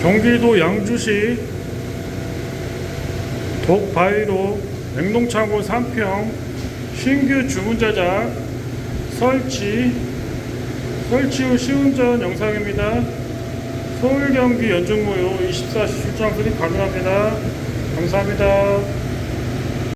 경기도 양주시 독바이로 냉동창고 3평 신규 주문자작 설치 후 시운전 영상입니다. 서울 경기 연중무휴 24시 출장 수리 가능합니다. 감사합니다.